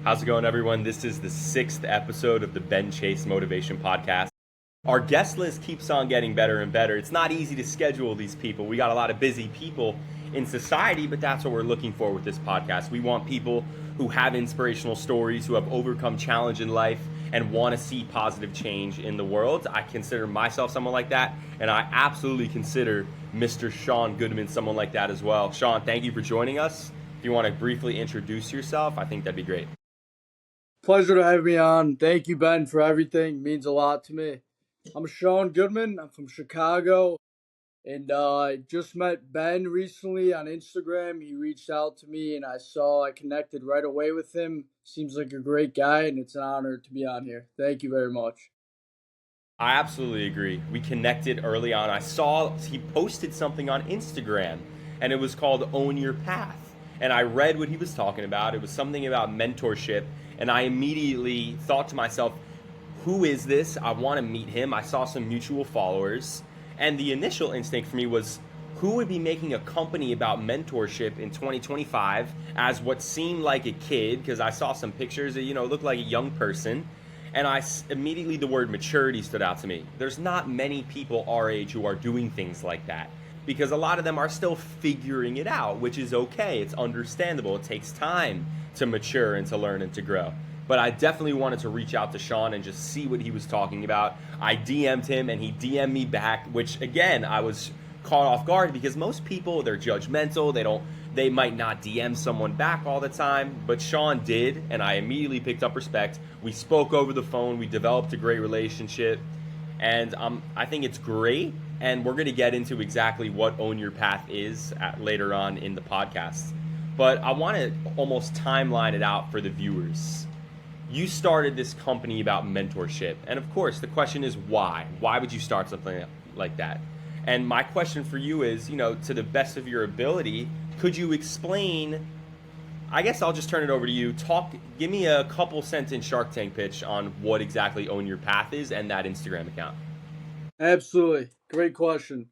How's it going, everyone? This is the 6th episode of the BenChaseMotivation podcast. Our guest list keeps on getting better and better. It's not easy to schedule these people. We got a lot of busy people in society, but that's what we're looking for with this podcast. We want people who have inspirational stories, who have overcome challenge in life, and want to see positive change in the world. I consider myself someone like that, and I absolutely consider Mr. Sean Goodman someone like that as well. Sean, thank you for joining us. If you want to briefly introduce yourself, I think that'd be great. Pleasure to have me on. Thank you, Ben, for everything. It means a lot to me. I'm Sean Goodman. I'm from Chicago. And I just met Ben recently on Instagram. He reached out to me and I connected right away with him. Seems like a great guy, and it's an honor to be on here. Thank you very much. I absolutely agree. We connected early on. I saw he posted something on Instagram, and it was called Own Your Path. And I read what he was talking about. It was something about mentorship, and I immediately thought to myself, who is this? I want to meet him. I saw some mutual followers, and the initial instinct for me was, who would be making a company about mentorship in 2025 as what seemed like a kid, because I saw some pictures that, looked like a young person. And immediately the word maturity stood out to me. There's not many people our age who are doing things like that, because a lot of them are still figuring it out, which is okay. It's understandable. It takes time to mature and to learn and to grow. But I definitely wanted to reach out to Sean and just see what he was talking about. I DM'd him and he DM'd me back, which again, I was caught off guard because most people, they're judgmental. They might not DM someone back all the time, but Sean did, and I immediately picked up respect. We spoke over the phone. We developed a great relationship, and I think it's great. And we're going to get into exactly what Own Your Path is later on in the podcast. But I want to almost timeline it out for the viewers. You started this company about mentorship, and of course, the question is why? Why would you start something like that? And my question for you is, to the best of your ability, could you explain, I guess I'll just turn it over to you. Give me a couple sentence Shark Tank pitch on what exactly Own Your Path is and that Instagram account. Absolutely. Great question.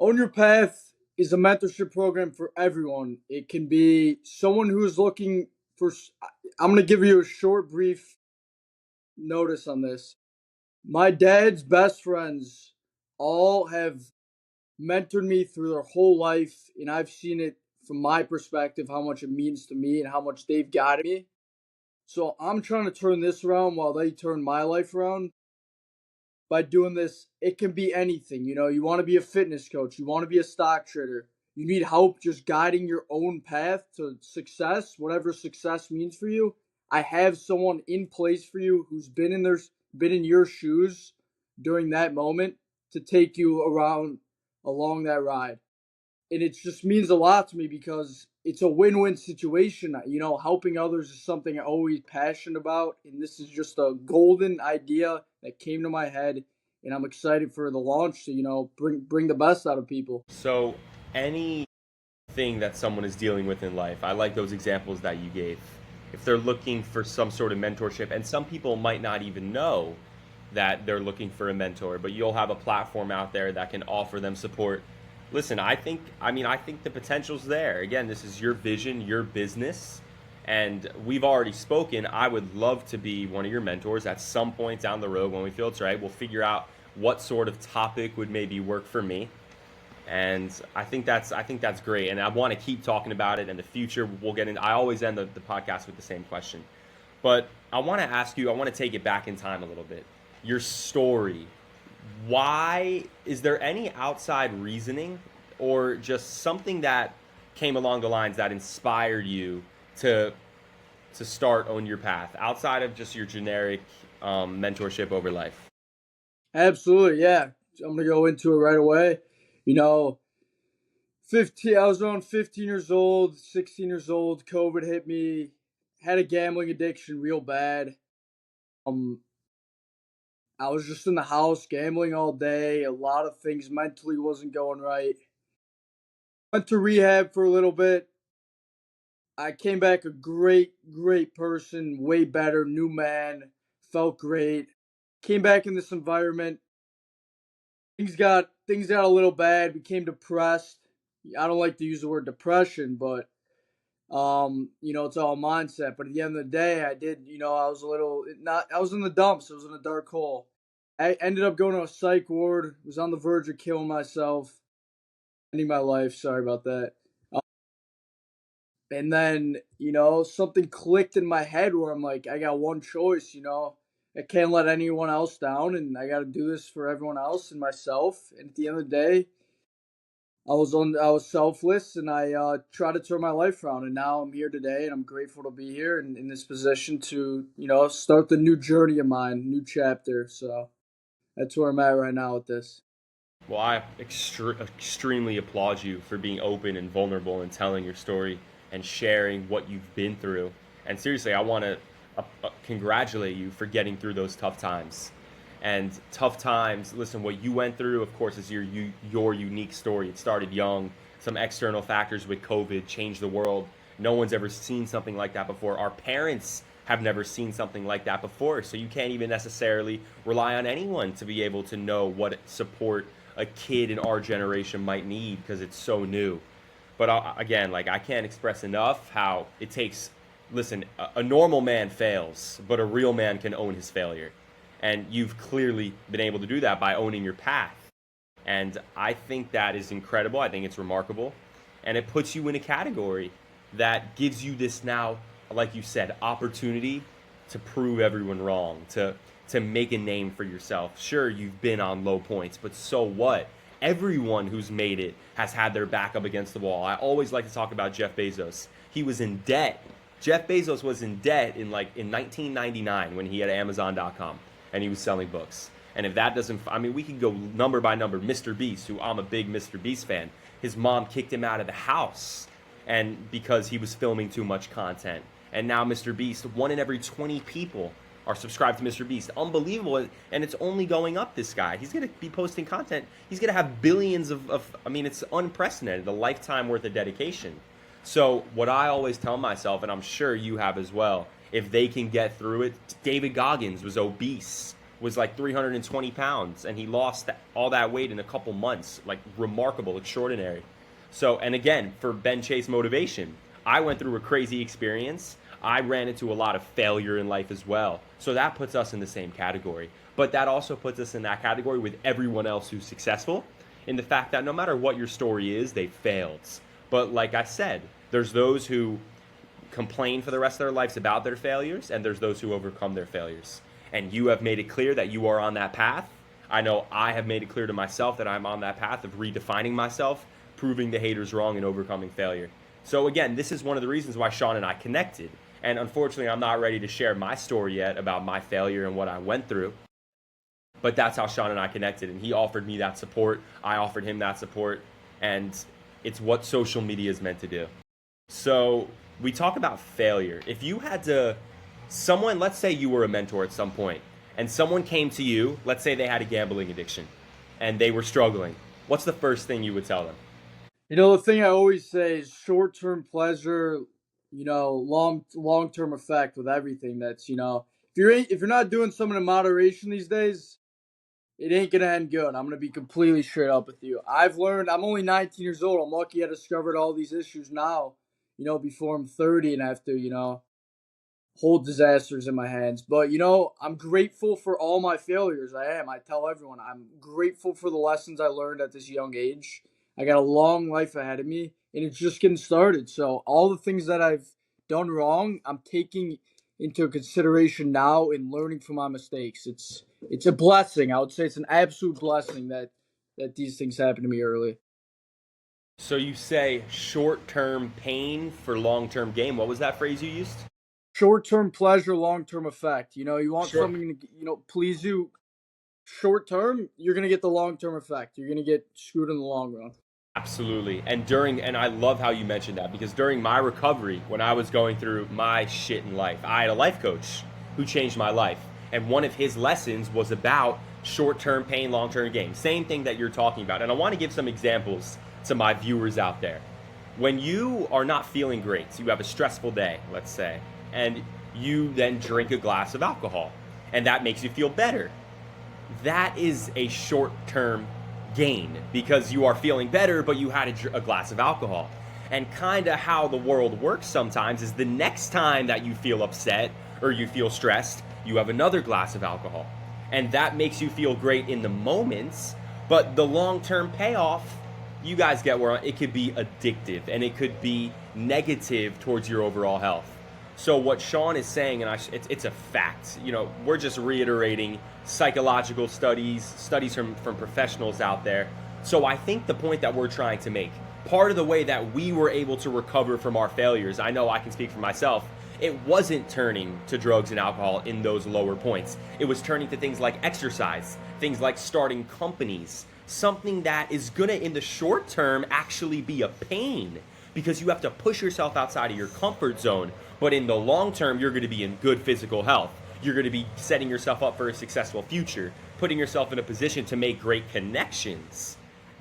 Own Your Path is a mentorship program for everyone. It can be someone who is looking for. I'm going to give you a short, brief notice on this. My dad's best friends all have mentored me through their whole life, and I've seen it from my perspective, how much it means to me and how much they've guided me. So I'm trying to turn this around while they turn my life around. By doing this, it can be anything. You want to be a fitness coach, you want to be a stock trader, you need help just guiding your own path to success, whatever success means for you. I have someone in place for you who's been in your shoes during that moment to take you around along that ride. And it just means a lot to me because it's a win-win situation. Helping others is something I'm always passionate about, and this is just a golden idea that came to my head, and I'm excited for the launch to bring the best out of people. So anything that someone is dealing with in life, I like those examples that you gave. If they're looking for some sort of mentorship, and some people might not even know that they're looking for a mentor, but you'll have a platform out there that can offer them support. Listen, I think the potential's there. Again, this is your vision, your business, and we've already spoken. I would love to be one of your mentors at some point down the road when we feel it's right. We'll figure out what sort of topic would maybe work for me. And I think that's great. And I want to keep talking about it in the future. We'll get in. I always end the podcast with the same question. But I want to ask you, I want to take it back in time a little bit. Your story. Why is there any outside reasoning or just something that came along the lines that inspired you to start Own Your Path outside of just your generic mentorship over life? Absolutely, yeah. I'm gonna go into it right away. 15. I was around 15 years old, 16 years old. COVID hit me. Had a gambling addiction real bad. I was just in the house gambling all day. A lot of things mentally wasn't going right. Went to rehab for a little bit. I came back a great, great person, way better, new man, felt great. Came back in this environment. Things got a little bad, became depressed. I don't like to use the word depression, but It's all mindset. But at the end of the day, I did, I was a little not. I was in the dumps. I was in a dark hole. I ended up going to a psych ward. Was on the verge of killing myself, ending my life. Sorry about that. And then, something clicked in my head where I'm like, I got one choice, I can't let anyone else down and I got to do this for everyone else and myself. And at the end of the day, I was selfless and I tried to turn my life around. And now I'm here today and I'm grateful to be here and in this position to, start the new journey of mine, new chapter. So that's where I'm at right now with this. Well, I extremely applaud you for being open and vulnerable and telling your story and sharing what you've been through. And seriously, I want to congratulate you for getting through those tough times. And tough times, listen, what you went through, of course, is your unique story. It started young. Some external factors with COVID changed the world. No one's ever seen something like that before. Our parents have never seen something like that before. So you can't even necessarily rely on anyone to be able to know what support a kid in our generation might need because it's so new. But again, like I can't express enough how it takes. Listen, a normal man fails, but a real man can own his failure, and you've clearly been able to do that by owning your path. And I think that is incredible. I think it's remarkable, and it puts you in a category that gives you this now, like you said, opportunity to prove everyone wrong, to make a name for yourself. Sure, you've been on low points, but so what? Everyone who's made it has had their back up against the wall. I always like to talk about Jeff Bezos. He was in debt. Jeff Bezos was in debt in 1999 when he had Amazon.com and he was selling books. And if that doesn't, I mean, we could go number by number. Mr. Beast, who I'm a big Mr. Beast fan, his mom kicked him out of the house and because he was filming too much content. And now Mr. Beast, 1 in every 20 people are subscribed to Mr. Beast. Unbelievable. And it's only going up, this guy. He's going to be posting content. He's going to have billions I mean, it's unprecedented, a lifetime worth of dedication. So what I always tell myself, and I'm sure you have as well, if they can get through it, David Goggins was obese, was like 320 pounds, and he lost all that weight in a couple months. Like remarkable, extraordinary. So, and again, for Ben Chase Motivation, I went through a crazy experience. I ran into a lot of failure in life as well. So that puts us in the same category. But that also puts us in that category with everyone else who's successful, in the fact that no matter what your story is, they failed. But like I said, there's those who complain for the rest of their lives about their failures, and there's those who overcome their failures. And you have made it clear that you are on that path. I know I have made it clear to myself that I'm on that path of redefining myself, proving the haters wrong, and overcoming failure. So again, this is one of the reasons why Sean and I connected. And unfortunately, I'm not ready to share my story yet about my failure and what I went through. But that's how Sean and I connected. And he offered me that support. I offered him that support. And it's what social media is meant to do. So we talk about failure. If you had to, someone, let's say you were a mentor at some point, and someone came to you, let's say they had a gambling addiction, and they were struggling. What's the first thing you would tell them? The thing I always say is short-term pleasure, long-term effect with everything. That's if you're not doing something in moderation these days, it ain't gonna end good. I'm gonna be completely straight up with you. I've learned. I'm only 19 years old. I'm lucky I discovered all these issues now. Before I'm 30 and I have to hold disasters in my hands. But I'm grateful for all my failures. I am. I tell everyone I'm grateful for the lessons I learned at this young age. I got a long life ahead of me, and it's just getting started. So all the things that I've done wrong, I'm taking into consideration now and learning from my mistakes. It's a blessing. I would say it's an absolute blessing that these things happen to me early. So you say short-term pain for long-term gain. What was that phrase you used? Short-term pleasure, long-term effect. You want Sure. something to please you short term, you're gonna get the long term effect. You're gonna get screwed in the long run. Absolutely. And I love how you mentioned that because during my recovery, when I was going through my shit in life, I had a life coach who changed my life. And one of his lessons was about short-term pain, long-term gain. Same thing that you're talking about. And I want to give some examples to my viewers out there. When you are not feeling great, so you have a stressful day, let's say, and you then drink a glass of alcohol, and that makes you feel better. That is a short-term gain because you are feeling better, but you had a glass of alcohol. And kind of how the world works sometimes is the next time that you feel upset or you feel stressed, you have another glass of alcohol. And that makes you feel great in the moments, but the long term payoff, you guys get where it could be addictive and it could be negative towards your overall health. So what Sean is saying, and it's a fact. We're just reiterating psychological studies from professionals out there. So I think the point that we're trying to make, part of the way that we were able to recover from our failures, I know I can speak for myself, it wasn't turning to drugs and alcohol in those lower points. It was turning to things like exercise, things like starting companies, something that is gonna in the short term actually be a pain because you have to push yourself outside of your comfort zone. But in the long term, you're going to be in good physical health. You're going to be setting yourself up for a successful future, putting yourself in a position to make great connections.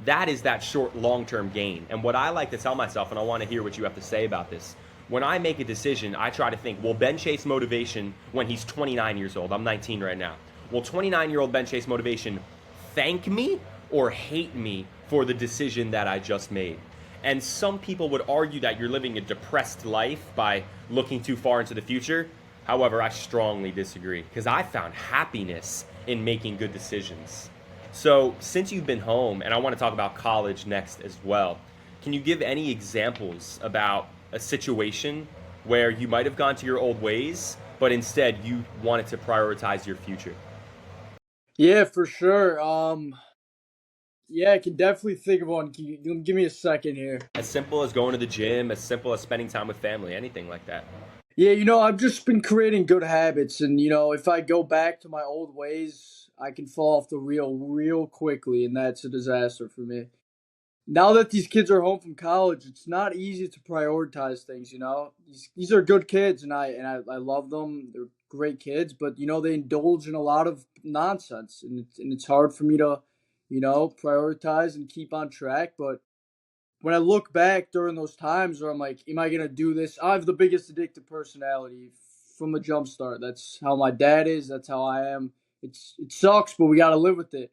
That is that short, long-term gain. And what I like to tell myself, and I want to hear what you have to say about this, when I make a decision, I try to think, will Ben Chase Motivation, when he's 29 years old, I'm 19 right now, will 29-year-old Ben Chase Motivation thank me or hate me for the decision that I just made? And some people would argue that you're living a depressed life by looking too far into the future. However, I strongly disagree because I found happiness in making good decisions. So, since you've been home, and I want to talk about college next as well, can you give any examples about a situation where you might have gone to your old ways, but instead you wanted to prioritize your future? Yeah, for sure. Yeah, I can definitely think of one. Give me a second here. As simple as going to the gym, as simple as spending time with family, anything like that. Yeah, I've just been creating good habits, and if I go back to my old ways, I can fall off the reel real quickly, and that's a disaster for me. Now that these kids are home from college, it's not easy to prioritize things. These are good kids, and I love them. They're great kids, but they indulge in a lot of nonsense, and it's hard for me to prioritize and keep on track. But when I look back during those times where I'm like, am I gonna do this? I have the biggest addictive personality from the jump start. That's how my dad is. That's how I am. It sucks, but we gotta live with it.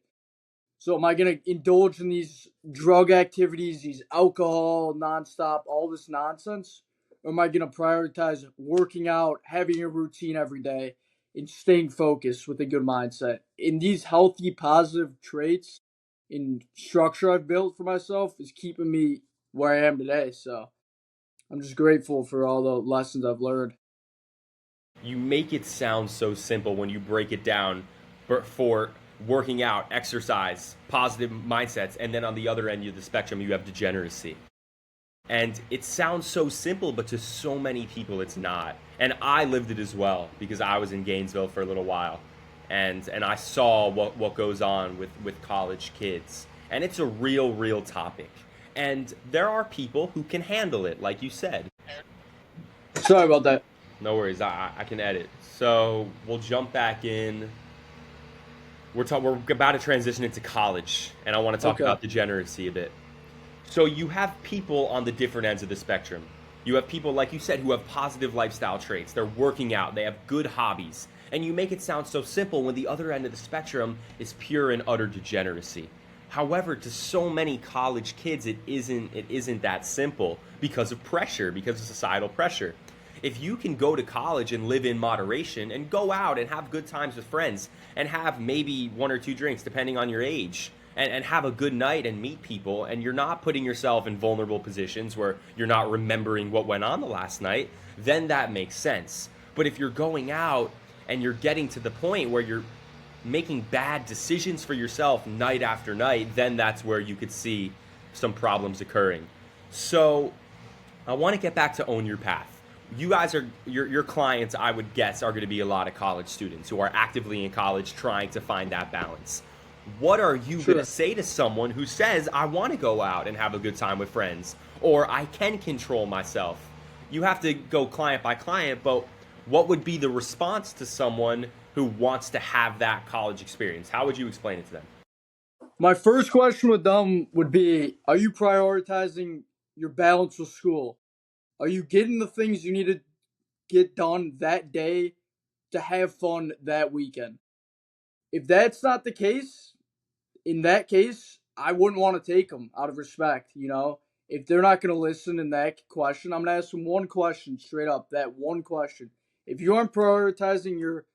So am I gonna indulge in these drug activities, these alcohol nonstop, all this nonsense? Or am I gonna prioritize working out, having a routine every day, and staying focused with a good mindset? In these healthy, positive traits in structure I've built for myself is keeping me where I am today. So I'm just grateful for all the lessons I've learned. You make it sound so simple when you break it down for working out, exercise, positive mindsets, and then on the other end of the spectrum, you have degeneracy. And it sounds so simple, but to so many people, it's not. And I lived it as well because I was in Gainesville for a little while, and I saw what goes on with college kids, and it's a real topic. And there are people who can handle it, like you said. Sorry about that. No worries, I can edit. So we'll jump back in. We're about to transition into college, and I want to talk Okay. about degeneracy a bit. So you have people on the different ends of the spectrum. You have people, like you said, who have positive lifestyle traits. They're working out, they have good hobbies. And you make it sound so simple when the other end of the spectrum is pure and utter degeneracy. However, to so many college kids, it isn't that simple because of pressure, because of societal pressure. If you can go to college and live in moderation and go out and have good times with friends and have maybe one or two drinks depending on your age and have a good night and meet people, and you're not putting yourself in vulnerable positions where you're not remembering what went on the last night, then that makes sense. But if you're going out and you're getting to the point where you're making bad decisions for yourself night after night, then that's where you could see some problems occurring. So I want to get back to own your path. You guys are your clients, I would guess, are going to be a lot of college students who are actively in college trying to find that balance. What are you going to Sure. say to someone who says, I want to go out and have a good time with friends, or I can control myself? You have to go client by client, but what would be the response to someone who wants to have that college experience? How would you explain it to them? My first question with them would be, are you prioritizing your balance with school? Are you getting the things you need to get done that day to have fun that weekend? If that's not the case, in that case, I wouldn't want to take them out of respect. if they're not going to listen in that question, I'm going to ask them one question straight up. That one question. If you aren't prioritizing your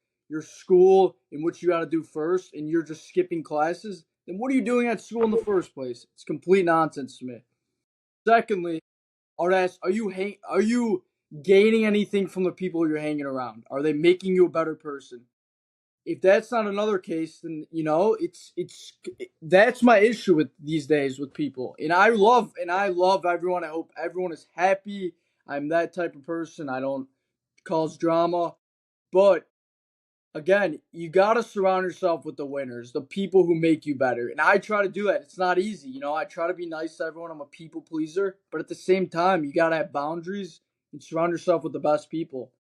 school and what you got to do first, and you're just skipping classes, then what are you doing at school in the first place? It's complete nonsense to me. Secondly, I would ask, are you gaining anything from the people you're hanging around? Are they making you a better person? If that's not another case, then it's that's my issue with these days with people. And I love everyone. I hope everyone is happy. I'm that type of person. I don't cause drama. But again, you got to surround yourself with the winners, the people who make you better. And I try to do that. It's not easy. I try to be nice to everyone. I'm a people pleaser. But at the same time, you got to have boundaries and surround yourself with the best people.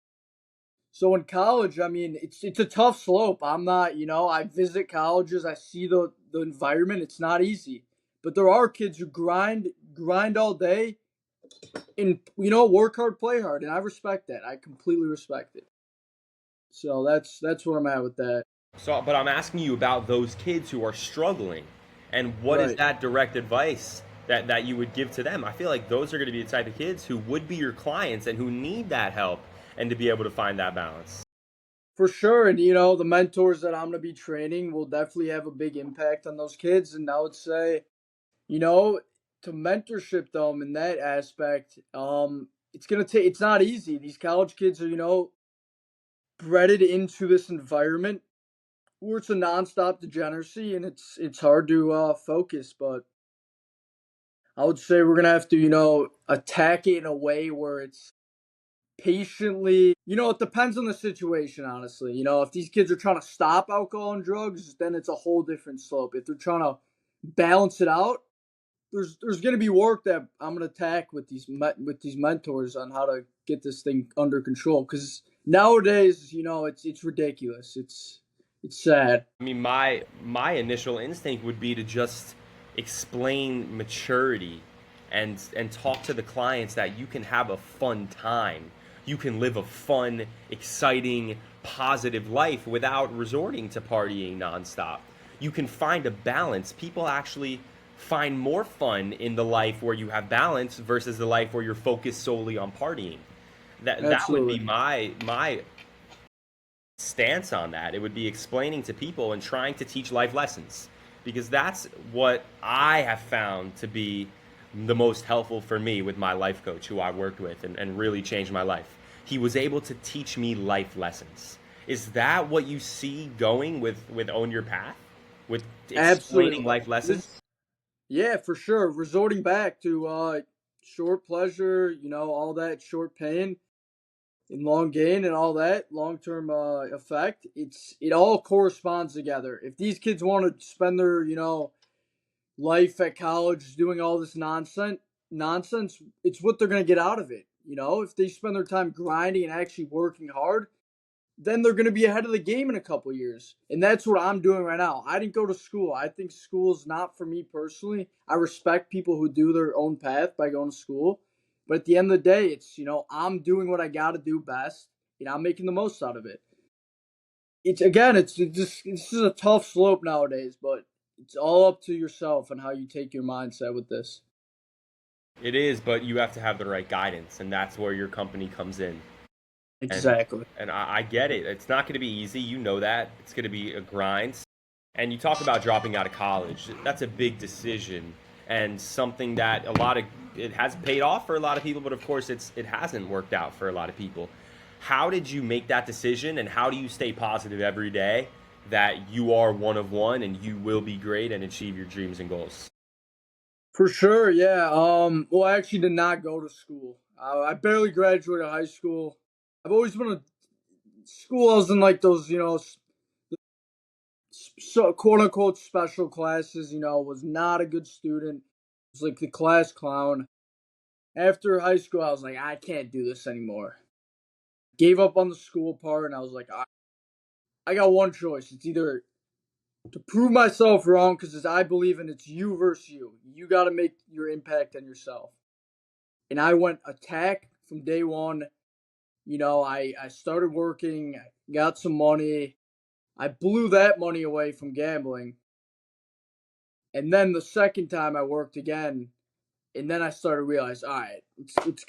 So in college, I mean, it's a tough slope. I'm not, I visit colleges, I see the environment. It's not easy. But there are kids who grind all day and work hard, play hard, and I respect that. I completely respect it. So that's where I'm at with that. So, but I'm asking you about those kids who are struggling, and what is Right. that direct advice that you would give to them? I feel like those are going to be the type of kids who would be your clients and who need that help and to be able to find that balance. For sure. And the mentors that I'm gonna be training will definitely have a big impact on those kids. And I would say, you know, to mentorship them in that aspect, it's not easy. These college kids are, breaded into this environment where it's a nonstop degeneracy, and it's hard to focus. But I would say we're gonna have to, attack it in a way where it's patiently. It depends on the situation, honestly. If these kids are trying to stop alcohol and drugs, then it's a whole different slope. If they're trying to balance it out, there's going to be work that I'm going to attack with these mentors on how to get this thing under control. Because nowadays, it's ridiculous. It's sad. I mean, my initial instinct would be to just explain maturity and talk to the clients that you can have a fun time. You can live a fun, exciting, positive life without resorting to partying nonstop. You can find a balance. People actually find more fun in the life where you have balance versus the life where you're focused solely on partying. That would be Absolutely. my stance on that. It would be explaining to people and trying to teach life lessons, because that's what I have found to be the most helpful for me with my life coach who I worked with and really changed my life. He was able to teach me life lessons. Is that what you see going with Own Your Path? With explaining Absolutely. life lessons? Yeah, for sure. Resorting back to short pleasure, all that short pain and long gain and all that long term effect. It all corresponds together. If these kids want to spend their life at college doing all this nonsense, it's what they're gonna get out of it. If they spend their time grinding and actually working hard, then they're going to be ahead of the game in a couple years. And that's what I'm doing right now. I didn't go to school. I think school is not for me personally. I respect people who do their own path by going to school. But at the end of the day, it's, I'm doing what I got to do best, and I'm making the most out of it. This is a tough slope nowadays, but it's all up to yourself and how you take your mindset with this. It is, but you have to have the right guidance, and that's where your company comes in. and Exactly. and I get it. It's not going to be easy. You know that it's going to be a grind. And you talk about dropping out of college. That's a big decision and something that it has paid off for a lot of people, but of course it hasn't worked out for a lot of people. How did you make that decision, and how do you stay positive every day that you are one of one and you will be great and achieve your dreams and goals? For sure, yeah. Well, I actually did not go to school. I barely graduated high school. I've always been a school. I was in like those, so quote unquote special classes. Was not a good student. Was like the class clown. After high school, I was like, I can't do this anymore. Gave up on the school part, and I was like, I got one choice. It's either to prove myself wrong, because I believe in it's you versus you. You got to make your impact on yourself. And I went attack from day one. I started working, got some money. I blew that money away from gambling. And then the second time I worked again, And then I started to realize, all right,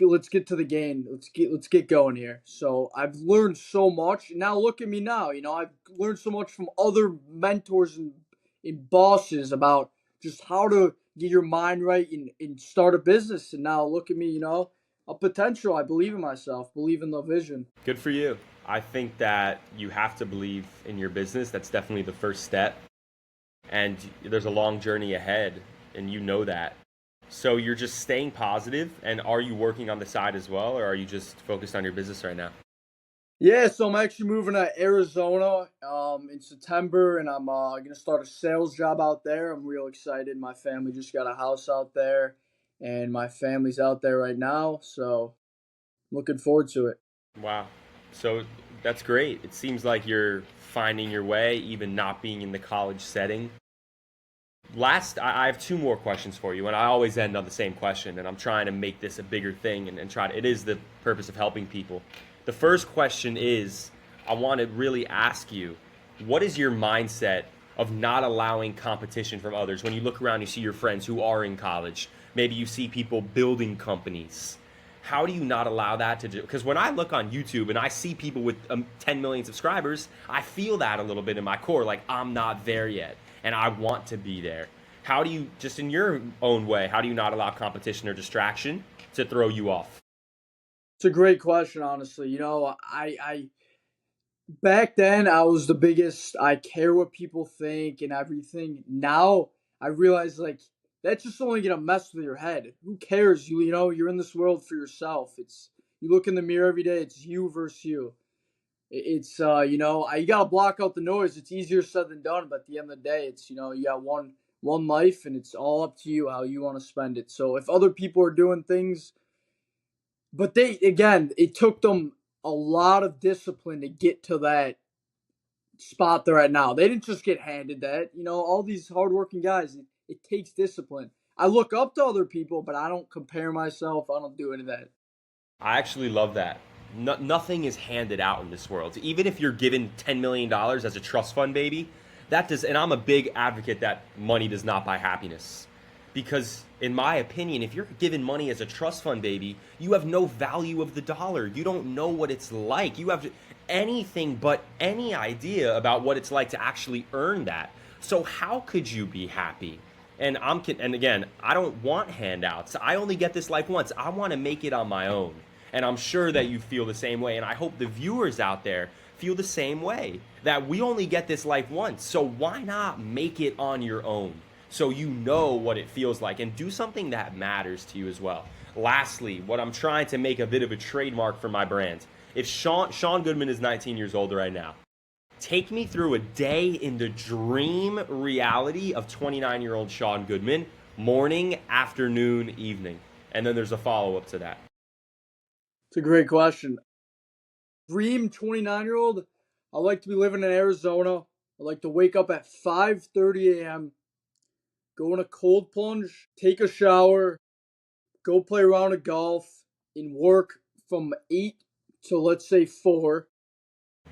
let's get to the game. Let's get going here. So I've learned so much. And now look at me now. I've learned so much from other mentors and bosses about just how to get your mind right and start a business. And now look at me, a potential. I believe in myself, believe in the vision. Good for you. I think that you have to believe in your business. That's definitely the first step. And there's a long journey ahead, and you know that. So you're just staying positive, and are you working on the side as well, or are you just focused on your business right now? Yeah, so I'm actually moving to Arizona in September, and I'm gonna start a sales job out there. I'm real excited. My family just got a house out there, and my family's out there right now, so looking forward to it. Wow. So that's great. It seems like you're finding your way, even not being in the college setting. I have two more questions for you, and I always end on the same question, and I'm trying to make this a bigger thing and try to, it is the purpose of helping people. The first question is, I want to really ask you, what is your mindset of not allowing competition from others? When you look around, you see your friends who are in college, maybe you see people building companies. How do you not allow that to do? Because when I look on YouTube and I see people with 10 million subscribers, I feel that a little bit in my core, like I'm not there yet and I want to be there. How do you, just in your own way, how do you not allow competition or distraction to throw you off? It's a great question, honestly. I back then I was the biggest. I care what people think and everything. Now I realize like that's just only gonna mess with your head. Who cares? You're in this world for yourself. It's you look in the mirror every day. It's you versus you. It's you gotta block out the noise. It's easier said than done, but at the end of the day, it's you got one life, and it's all up to you how you want to spend it. So if other people are doing things, but they again, it took them a lot of discipline to get to that spot they're at now. They didn't just get handed that. All these hardworking guys, it takes discipline. I look up to other people, but I don't compare myself. I don't do any of that. I actually love that. Nothing is handed out in this world. Even if you're given $10 million as a trust fund, baby, that does. And I'm a big advocate that money does not buy happiness, because in my opinion, if you're given money as a trust fund, baby, you have no value of the dollar. You don't know what it's like. You have anything but any idea about what it's like to actually earn that. So how could you be happy? And again, I don't want handouts. I only get this life once. I want to make it on my own. And I'm sure that you feel the same way. And I hope the viewers out there feel the same way, that we only get this life once. So why not make it on your own, so you know what it feels like, and do something that matters to you as well. Lastly, what I'm trying to make a bit of a trademark for my brand. If Sean Goodman is 19 years old right now, take me through a day in the dream reality of 29-year-old Sean Goodman, morning, afternoon, evening. And then there's a follow-up to that. It's a great question. Dream 29-year-old. I like to be living in Arizona. I like to wake up at 5:30 a.m., go in a cold plunge, take a shower, go play a round of golf, and work from 8 to let's say 4.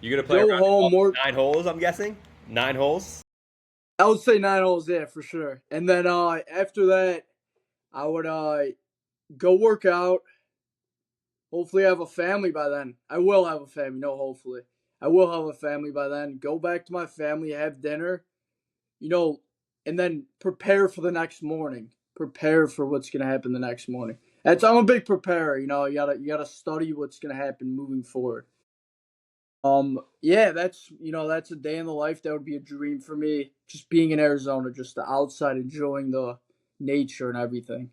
You're going to play Go around the home, golf work. 9 holes, I'm guessing? 9 holes? I would say 9 holes, yeah, for sure. And then after that, I would go work out. Hopefully, I have a family by then. I will have a family. No, hopefully, I will have a family by then. Go back to my family, have dinner, you know, and then prepare for the next morning. Prepare for what's gonna happen the next morning. I'm a big preparer. You gotta study what's gonna happen moving forward. Yeah, that's a day in the life. That would be a dream for me. Just being in Arizona, just the outside, enjoying the nature and everything.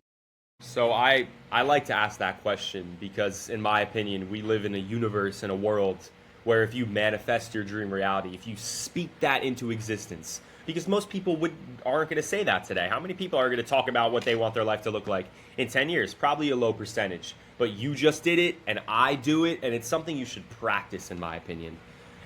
So I like to ask that question because, in my opinion, we live in a universe, in a world where if you manifest your dream reality, if you speak that into existence, because most people aren't going to say that today. How many people are going to talk about what they want their life to look like in 10 years? Probably a low percentage. But you just did it, and I do it, and it's something you should practice, in my opinion.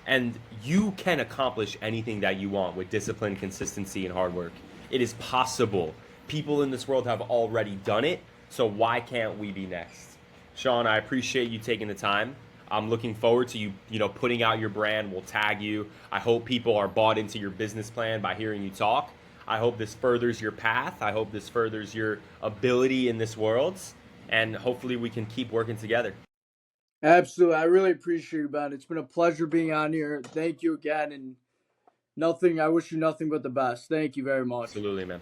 And you can accomplish anything that you want with discipline, consistency, and hard work. It is possible. People in this world have already done it, so why can't we be next? Sean, I appreciate you taking the time. I'm looking forward to you putting out your brand. We'll tag you. I hope people are bought into your business plan by hearing you talk. I hope this furthers your path. I hope this furthers your ability in this world. And hopefully we can keep working together. Absolutely. I really appreciate you, Ben. It's been a pleasure being on here. Thank you again. And I wish you nothing but the best. Thank you very much. Absolutely, man.